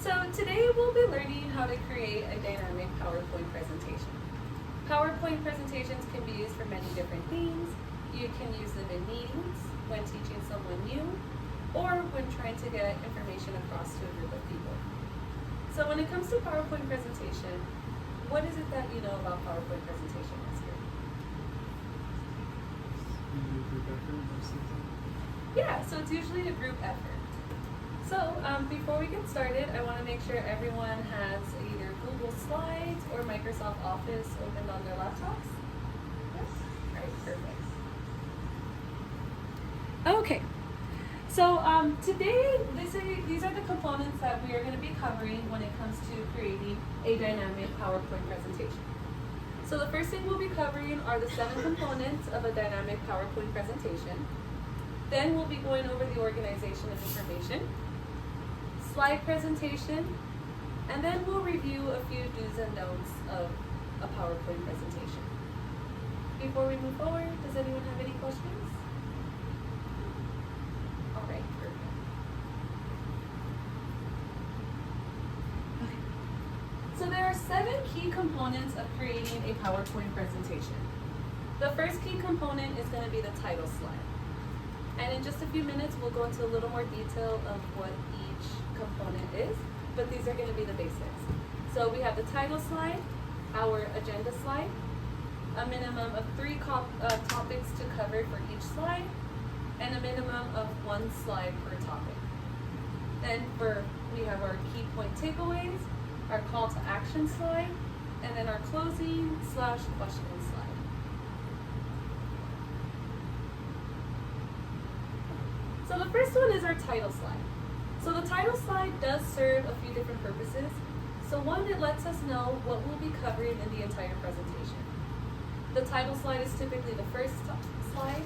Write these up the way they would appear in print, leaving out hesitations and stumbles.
So today we'll be learning how to create a dynamic PowerPoint presentation. PowerPoint presentations can be used for many different things. You can use them in meetings, when teaching someone new, or when trying to get information across to a group of people. So when it comes to PowerPoint presentation, what is it that you know about PowerPoint presentation, Oscar? Yeah, so it's usually a group effort. So before we get started, I want to make sure everyone has either Google Slides or Microsoft Office opened on their laptops. Yes? All right, perfect. Okay, so today these are the components that we are going to be covering when it comes to creating a dynamic PowerPoint presentation. So the first thing we'll be covering are the 7 components of a dynamic PowerPoint presentation. Then we'll be going over the organization of information, slide presentation, and then we'll review a few do's and don'ts of a PowerPoint presentation. Before we move forward, does anyone have any questions? All right, perfect. Okay. So there are 7 key components of creating a PowerPoint presentation. The first key component is going to be the title slide. And in just a few minutes, we'll go into a little more detail of what each component is, but these are going to be the basics. So we have the title slide, our agenda slide, a minimum of 3 topics to cover for each slide, and a minimum of 1 slide per topic. Then we have our key point takeaways, our call to action slide, and then our closing / question slide. So the first one is our title slide. So the title slide does serve a few different purposes. So one, it lets us know what we'll be covering in the entire presentation. The title slide is typically the first slide.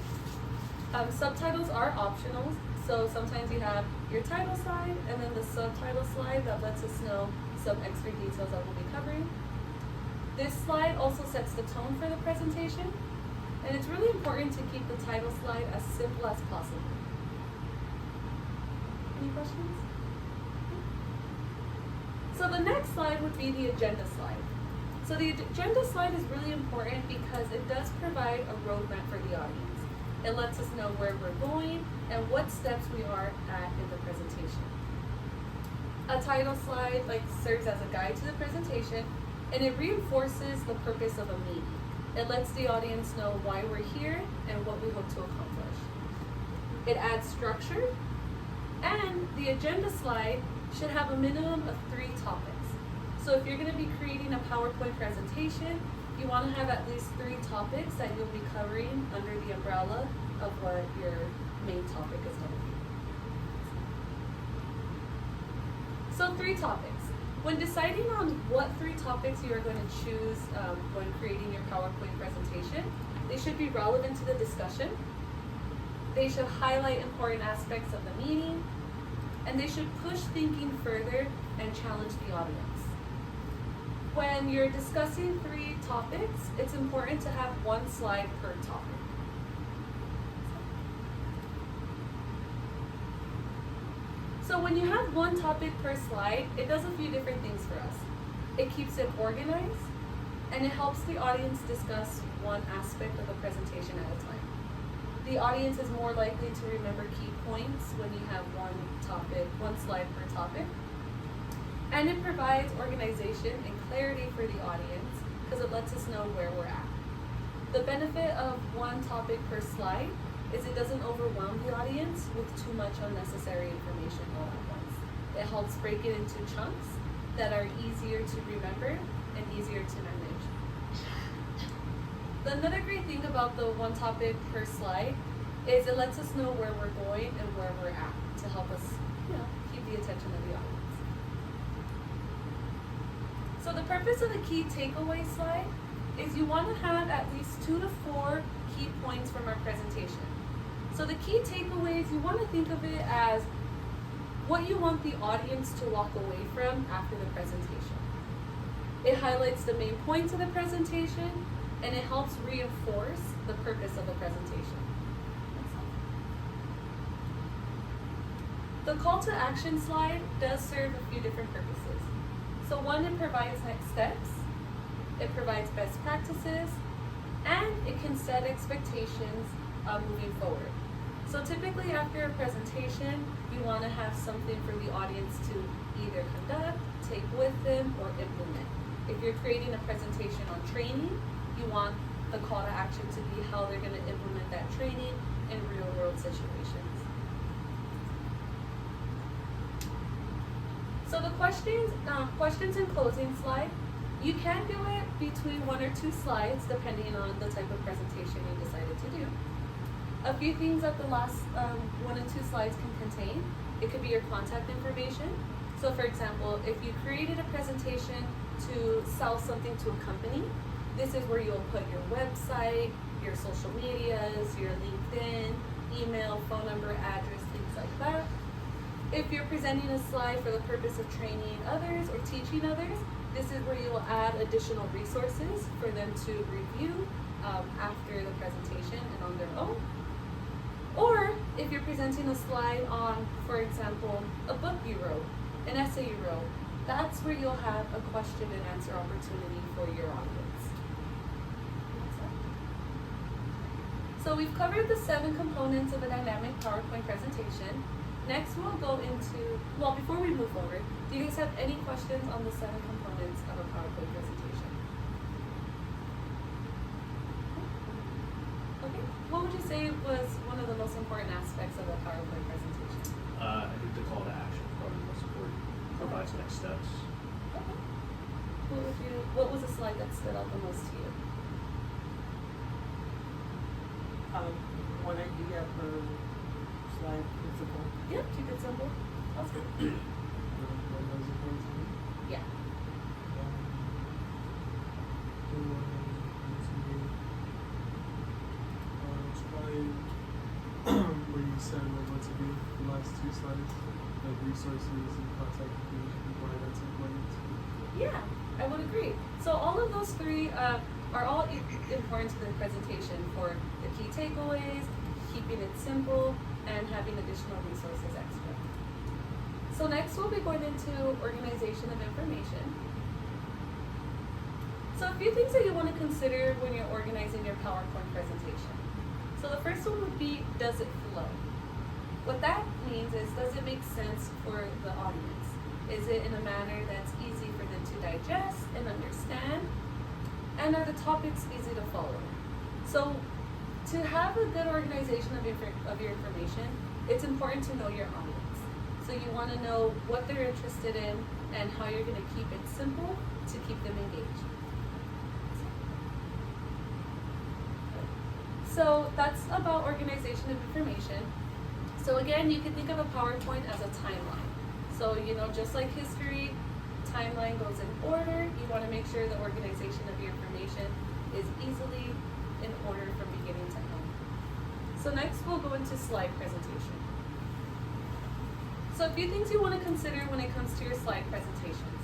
Subtitles are optional, so sometimes you have your title slide and then the subtitle slide that lets us know some extra details that we'll be covering. This slide also sets the tone for the presentation, and it's really important to keep the title slide as simple as possible. Any questions? So the next slide would be the agenda slide. So the agenda slide is really important because it does provide a roadmap for the audience. It lets us know where we're going and what steps we are at in the presentation. A title slide serves as a guide to the presentation, and it reinforces the purpose of a meeting. It lets the audience know why we're here and what we hope to accomplish. It adds structure. And the agenda slide should have a minimum of 3 topics. So if you're going to be creating a PowerPoint presentation, you want to have at least 3 topics that you'll be covering under the umbrella of what your main topic is going to be. So 3 topics. When deciding on what 3 topics you are going to choose when creating your PowerPoint presentation, they should be relevant to the discussion. They should highlight important aspects of the meeting, and they should push thinking further and challenge the audience. When you're discussing 3 topics, it's important to have 1 slide per topic. So when you have 1 topic per slide, it does a few different things for us. It keeps it organized, and it helps the audience discuss 1 aspect of the presentation at a time. The audience is more likely to remember key points when you have 1 slide per topic. And it provides organization and clarity for the audience because it lets us know where we're at. The benefit of 1 topic per slide is it doesn't overwhelm the audience with too much unnecessary information all at once. It helps break it into chunks that are easier to remember and easier to manage. Another great thing about the 1 topic per slide is it lets us know where we're going and where we're at to help us, keep the attention of the audience. So the purpose of the key takeaway slide is you want to have at least 2 to 4 key points from our presentation. So the key takeaways, you want to think of it as what you want the audience to walk away from after the presentation. It highlights the main points of the presentation, and it helps reinforce the purpose of the presentation. The call to action slide does serve a few different purposes. So one, it provides next steps, it provides best practices, and it can set expectations moving forward. So typically after a presentation, you want to have something for the audience to either conduct, take with them, or implement. If you're creating a presentation on training, you want the call to action to be how they're going to implement that training in real world situations. So the questions and closing slide, you can do it between 1 or 2 slides depending on the type of presentation you decided to do. A few things that the last 1 and 2 slides can contain. It could be your contact information. So for example, if you created a presentation to sell something to a company, this is where you'll put your website, your social medias, your LinkedIn, email, phone number, address, things like that. If you're presenting a slide for the purpose of training others or teaching others, this is where you will add additional resources for them to review after the presentation and on their own. Or if you're presenting a slide on, for example, a book you wrote, an essay you wrote, that's where you'll have a question and answer opportunity for your audience. So we've covered the 7 components of a dynamic PowerPoint presentation. Next we'll go into, well, before we move forward, do you guys have any questions on the 7 components of a PowerPoint presentation? Okay, what would you say was one of the most important aspects of a PowerPoint presentation? I think the call to action is probably the most important. Provides next steps. Okay. What was the slide that stood out the most to you? One idea per slide principle. Yep, keep it simple. Awesome. What was important to me? Yeah. It's probably where you said what to do, the last 2 slides, like resources and contact information, why that's important to me. Yeah, I would agree. So all of those 3 are all important to the presentation for the key takeaways, keeping it simple, and having additional resources extra. So next we'll be going into organization of information. So a few things that you want to consider when you're organizing your PowerPoint presentation. So the first one would be, does it flow? What that means is, does it make sense for the audience? Is it in a manner that's easy for them to digest and understand? And are the topics easy to follow? So to have a good organization of your information, it's important to know your audience. So you want to know what they're interested in and how you're going to keep it simple to keep them engaged. So that's about organization of information. So again, you can think of a PowerPoint as a timeline. So, just like history, timeline goes in order. You want to make sure the organization of your information is easily in order from beginning to end. So next we'll go into slide presentation. So a few things you want to consider when it comes to your slide presentations.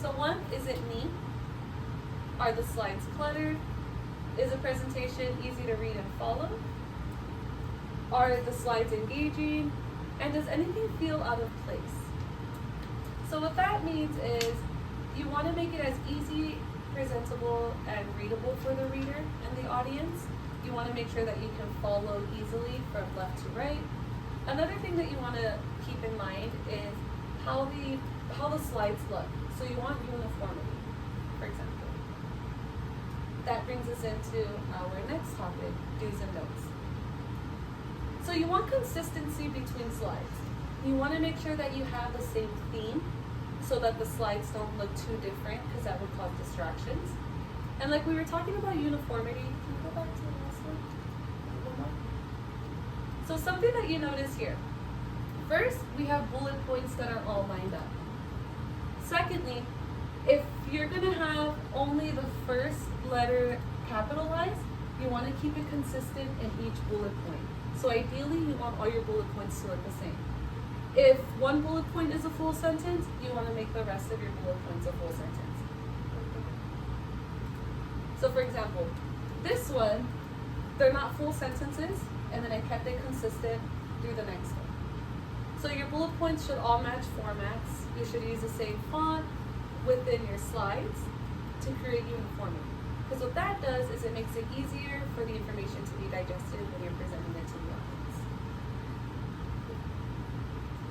So one, is it neat? Are the slides cluttered? Is a presentation easy to read and follow? Are the slides engaging? And does anything feel out of place? So what that means is you want to make it as easy, presentable, and readable for the reader and the audience. You want to make sure that you can follow easily from left to right. Another thing that you want to keep in mind is how the slides look. So you want uniformity, for example. That brings us into our next topic, do's and don'ts. So you want consistency between slides. You want to make sure that you have the same theme so that the slides don't look too different, because that would cause distractions. And like we were talking about uniformity, can you go back to the last one? So something that you notice here. First, we have bullet points that are all lined up. Secondly, if you're going to have only the first letter capitalized, you want to keep it consistent in each bullet point. So ideally, you want all your bullet points to look the same. If one bullet point is a full sentence, you want to make the rest of your bullet points a full sentence. So for example, this one, they're not full sentences, and then I kept it consistent through the next one. So your bullet points should all match formats. You should use the same font within your slides to create uniformity. Because what that does is it makes it easier for the information to be digested when you're presenting it to the audience.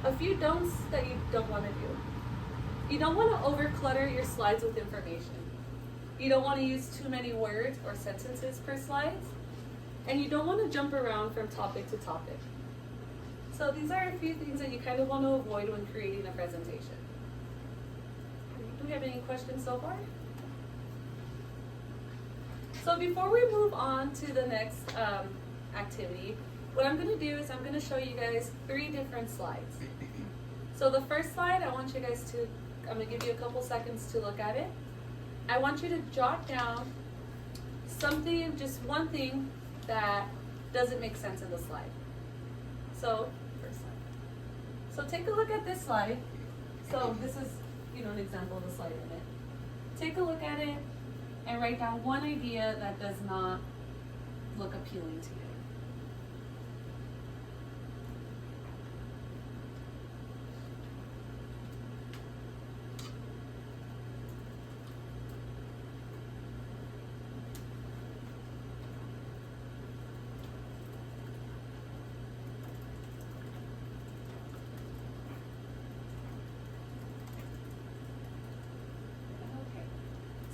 A few don'ts that you don't want to do. You don't want to overclutter your slides with information. You don't want to use too many words or sentences per slide. And you don't want to jump around from topic to topic. So these are a few things that you kind of want to avoid when creating a presentation. Do we have any questions so far? So before we move on to the next activity, what I'm going to do is I'm going to show you guys 3 different slides. So the first slide, I want you guys to, I'm going to give you a couple seconds to look at it. I want you to jot down something, just one thing that doesn't make sense in the slide. So, first slide. So take a look at this slide. So this is, an example of the slide in it. Take a look at it and write down one idea that does not look appealing to you.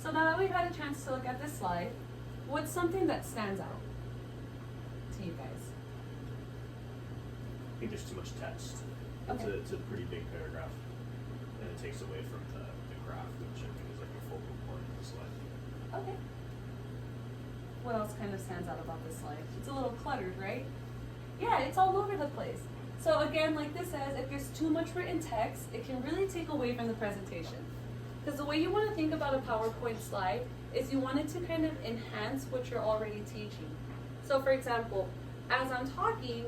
So now that we've had a chance to look at this slide, what's something that stands out to you guys? I think there's too much text. Okay. It's a pretty big paragraph, and it takes away from the graph, which I think is like a focal point of the slide. Okay. What else kind of stands out about this slide? It's a little cluttered, right? Yeah, it's all over the place. So again, like this says, if there's too much written text, it can really take away from the presentation. Because the way you want to think about a PowerPoint slide is you want it to kind of enhance what you're already teaching. So for example, as I'm talking,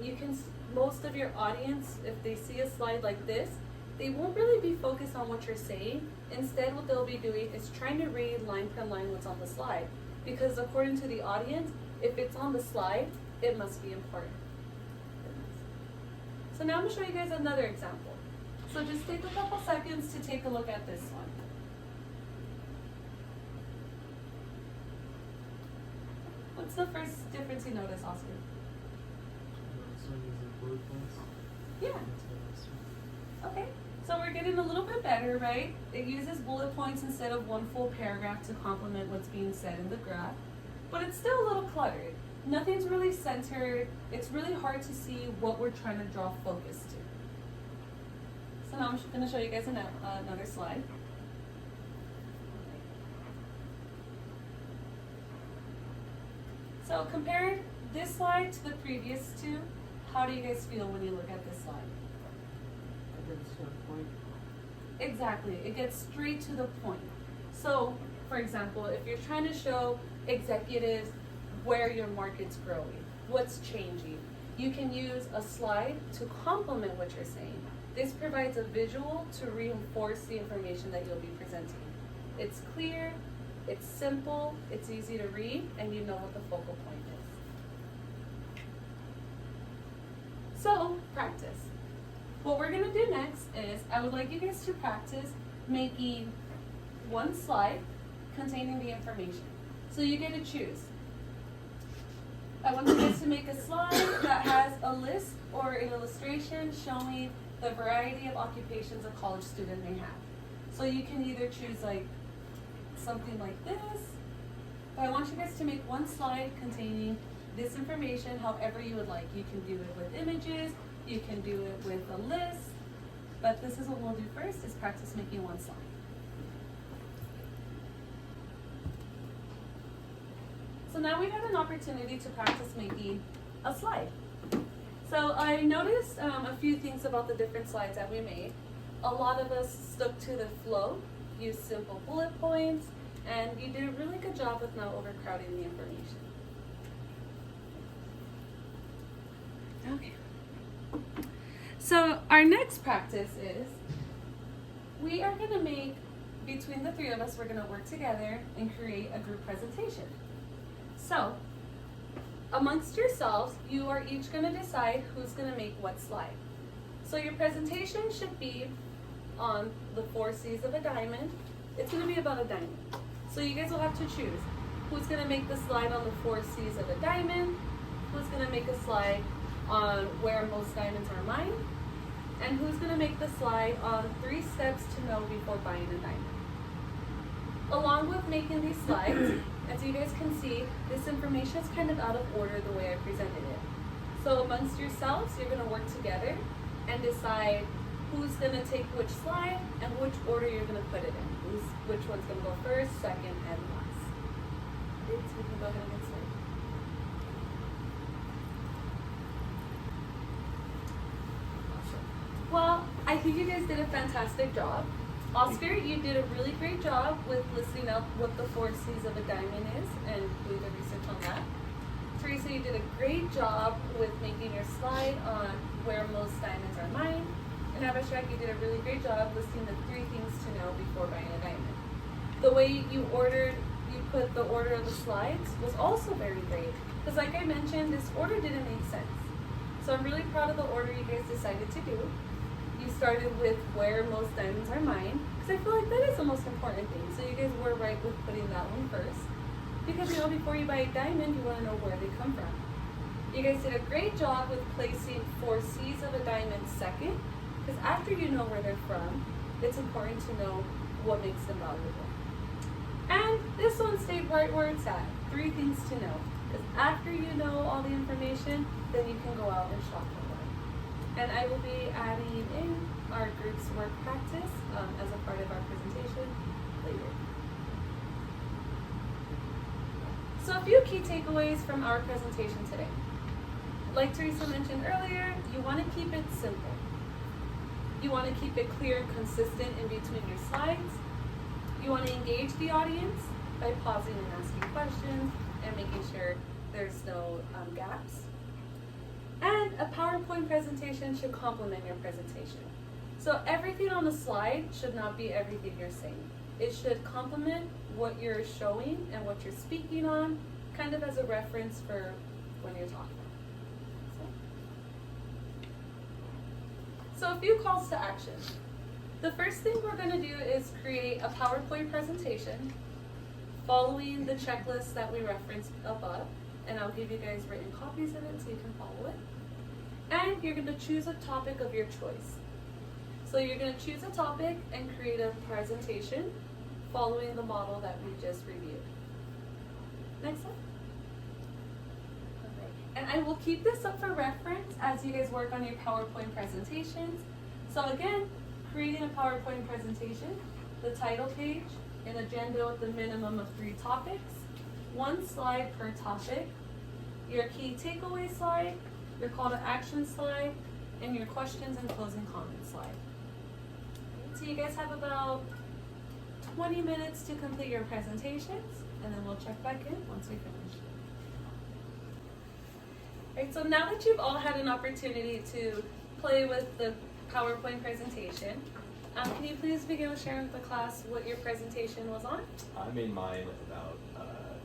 most of your audience, if they see a slide like this, they won't really be focused on what you're saying. Instead, what they'll be doing is trying to read line per line what's on the slide. Because according to the audience, if it's on the slide, it must be important. So now I'm going to show you guys another example. So just take a couple seconds to take a look at this one. What's the first difference you notice, Oscar? This one uses bullet points. Yeah. That's how this one. Okay. So we're getting a little bit better, right? It uses bullet points instead of one full paragraph to complement what's being said in the graph. But it's still a little cluttered. Nothing's really centered. It's really hard to see what we're trying to draw focus to. So now I'm going to show you guys another slide. So compare this slide to the previous two. How do you guys feel when you look at this slide? I get a certain point. Exactly, it gets straight to the point. So, for example, if you're trying to show executives where your market's growing, what's changing, you can use a slide to complement what you're saying. This provides a visual to reinforce the information that you'll be presenting. It's clear, it's simple, it's easy to read, and you know what the focal point is. So, practice. What we're going to do next is, I would like you guys to practice making one slide containing the information. So you get to choose. I want you guys to make a slide that has a list or an illustration showing the variety of occupations a college student may have. So you can either choose like something like this, but I want you guys to make one slide containing this information however you would like. You can do it with images, you can do it with a list, but this is what we'll do first, is practice making one slide. So now we've had an opportunity to practice making a slide. So I noticed a few things about the different slides that we made. A lot of us stuck to the flow, used simple bullet points, and you did a really good job with not overcrowding the information. Okay. So our next practice is, we are going to make, between the three of us, we're going to work together and create a group presentation. So, amongst yourselves, you are each going to decide who's going to make what slide. So your presentation should be on the 4 C's of a diamond. It's going to be about a diamond. So you guys will have to choose who's going to make the slide on the 4 C's of a diamond, who's going to make a slide on where most diamonds are mined, and who's going to make the slide on 3 steps to know before buying a diamond. Along with making these slides, as you guys can see, this information is kind of out of order the way I presented it. So amongst yourselves, you're going to work together and decide who's going to take which slide and which order you're going to put it in. Which one's going to go first, second, and last. Okay, so we can go ahead and get started. Well, I think you guys did a fantastic job. Oscar, you did a really great job with listing out what the 4 C's of a diamond is and doing the research on that. Teresa, you did a great job with making your slide on where most diamonds are mined. And Abhishek, you did a really great job listing the 3 things to know before buying a diamond. The way you put the order of the slides was also very great. Because like I mentioned, this order didn't make sense. So I'm really proud of the order you guys decided to do. You started with where most diamonds are mined, because I feel like that is the most important thing. So you guys were right with putting that one first. Because you know, before you buy a diamond, you want to know where they come from. You guys did a great job with placing 4 C's of a diamond second, because after you know where they're from, it's important to know what makes them valuable. And this one stayed right where it's at. 3 things to know. Because after you know all the information, then you can go out and shop for one. And I will be adding in our group's work practice as a part of our presentation later. So a few key takeaways from our presentation today. Like Teresa mentioned earlier, you want to keep it simple. You want to keep it clear and consistent in between your slides. You want to engage the audience by pausing and asking questions and making sure there's no gaps. And a PowerPoint presentation should complement your presentation. So everything on the slide should not be everything you're saying. It should complement what you're showing and what you're speaking on, kind of as a reference for when you're talking. So a few calls to action. The first thing we're going to do is create a PowerPoint presentation following the checklist that we referenced above, and I'll give you guys written copies of it so you can follow it. And you're going to choose a topic of your choice. So you're going to choose a topic and create a presentation following the model that we just reviewed. Next slide. And I will keep this up for reference as you guys work on your PowerPoint presentations. So again, creating a PowerPoint presentation, the title page, an agenda with a minimum of 3 topics, 1 slide per topic, your key takeaway slide, your call to action slide, and your questions and closing comment slide. So you guys have about 20 minutes to complete your presentations, and then we'll check back in once we finish. Alright, so now that you've all had an opportunity to play with the PowerPoint presentation, can you please begin with sharing with the class what your presentation was on? I made mine about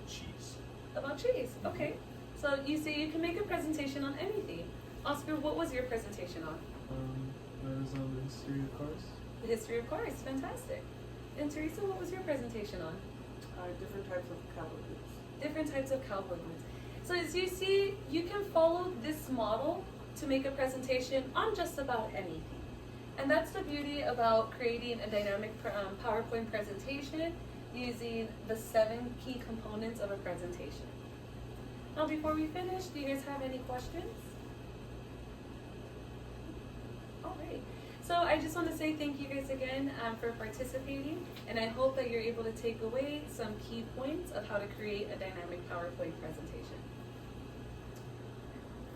cheese. About cheese, okay. So you see you can make a presentation on anything. Oscar, what was your presentation on? That was on the history of cars. The history of cars, fantastic. And Teresa, what was your presentation on? Different types of cowboy boots. Different types of cowboy boots. So as you see, you can follow this model to make a presentation on just about anything. And that's the beauty about creating a dynamic PowerPoint presentation using the 7 key components of a presentation. Now before we finish, do you guys have any questions? Alright, so I just want to say thank you guys again for participating, and I hope that you're able to take away some key points of how to create a dynamic PowerPoint presentation.